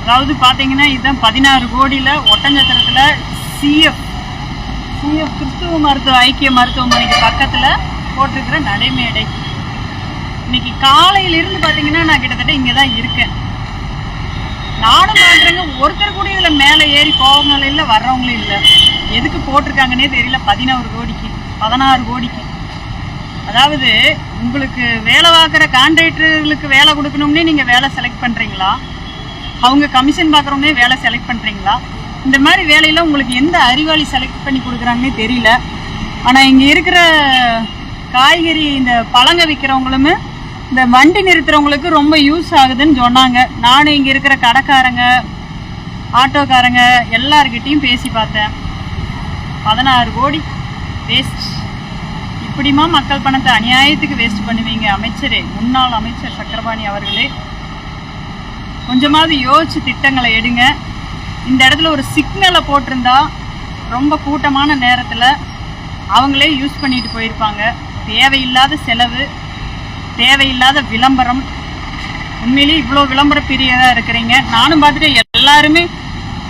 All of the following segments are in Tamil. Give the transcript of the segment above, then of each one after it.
அதாவது பார்த்தீங்கன்னா இதுதான் 16 கோடியில் ஒட்டஞ்சத்திரத்தில் சிஎஃப் கிறிஸ்துவ மருத்துவ ஐக்கிய மருத்துவமனைக்கு பக்கத்தில் போட்டிருக்கிற நடைமேடை. இன்னைக்கு காலையிலிருந்து பார்த்தீங்கன்னா நான் கிட்டத்தட்ட இங்கே தான் இருக்கேன். நானும் பார்க்குறேங்க, ஒருத்தர் கூட இதில் மேலே ஏறி போகவங்களும் இல்லை, வர்றவங்களும் இல்லை. எதுக்கு போட்டிருக்காங்கன்னே தெரியல. 16 கோடிக்கு. அதாவது உங்களுக்கு வேலை பார்க்குற கான்ட்ராக்டர்களுக்கு வேலை கொடுக்கணும்னே நீங்கள் வேலை செலக்ட் பண்ணுறீங்களா? அவங்க கமிஷன் பார்க்குறவங்களே வேலை செலக்ட் பண்ணுறீங்களா? இந்த மாதிரி வேலையில் உங்களுக்கு எந்த அறிவாளி செலக்ட் பண்ணி கொடுக்குறாங்கன்னே தெரியல. ஆனால் இங்கே இருக்கிற காய்கறி இந்த பழங்க விற்கிறவங்களுமே இந்த வண்டி நிறுத்துறவங்களுக்கு ரொம்ப யூஸ் ஆகுதுன்னு சொன்னாங்க. நானும் இங்கே இருக்கிற கடைக்காரங்க, ஆட்டோக்காரங்க எல்லார்கிட்டையும் பேசி பார்த்தேன். 16 கோடி வேஸ்ட். இப்படிமா மக்கள் பணத்தை அநியாயத்துக்கு வேஸ்ட் பண்ணுவீங்க அமைச்சரே, முன்னாள் அமைச்சர் சக்கரபாணி அவர்களே? கொஞ்சமாவது யோசிச்சு திட்டங்களை எடுங்க. இந்த இடத்துல ஒரு சிக்னலை போட்டிருந்தா ரொம்ப கூட்டமான நேரத்தில் அவங்களே யூஸ் பண்ணிட்டு போயிருப்பாங்க. தேவையில்லாத செலவு, தேவையில்லாத விளம்பரம். உண்மையிலேயே இவ்வளோ விளம்பர பிரியதாக இருக்கிறீங்க. நானும் பார்த்துட்டு எல்லாருமே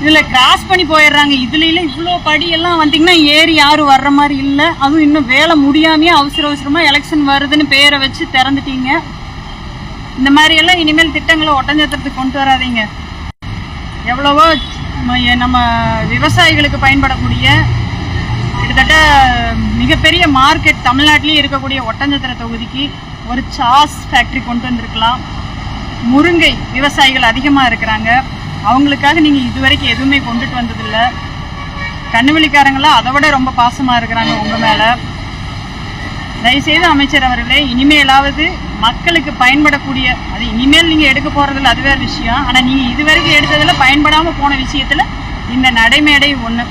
இதில் கிராஸ் பண்ணி போயிடுறாங்க. இதுல இவ்வளோ படியெல்லாம் வந்தீங்கன்னா ஏறி யாரும் வர்ற மாதிரி இல்லை. அதுவும் இன்னும் வேலை முடியாமையே அவசரமாக எலெக்ஷன் வருதுன்னு பேரை வச்சு திறந்துட்டீங்க. இந்த மாதிரியெல்லாம் இனிமேல் திட்டங்களை ஒட்டஞ்சத்திரத்துக்கு கொண்டு வராதீங்க. எவ்வளவோ நம்ம விவசாயிகளுக்கு பயன்படக்கூடிய கிட்டத்தட்ட மிகப்பெரிய மார்க்கெட் தமிழ்நாட்டிலேயே இருக்கக்கூடிய ஒட்டஞ்சத்திர தொகுதிக்கு ஒரு சாஸ் ஃபேக்ட்ரி கொண்டு வந்திருக்கலாம். முருங்கை விவசாயிகள் அதிகமாக இருக்கிறாங்க. அவங்களுக்காக நீங்கள் இதுவரைக்கும் எதுவுமே கொண்டுட்டு வந்ததில்லை. கண்ணுவெளிக்காரங்களாம் அதை விட ரொம்ப பாசமாக இருக்கிறாங்க உங்கள் மேலே. தயவுசெய்து அமைச்சர் அவர்களே, இனிமேலாவது மக்களுக்கு பயன்படக்கூடிய, அது இனிமேல் நீங்கள் எடுக்க போகிறதில்ல, அது வேறு விஷயம். ஆனால் நீங்கள் இதுவரைக்கும் எடுத்ததில் பயன்படாமல் போன விஷயத்தில் இந்த நடைமேடை ஒன்று.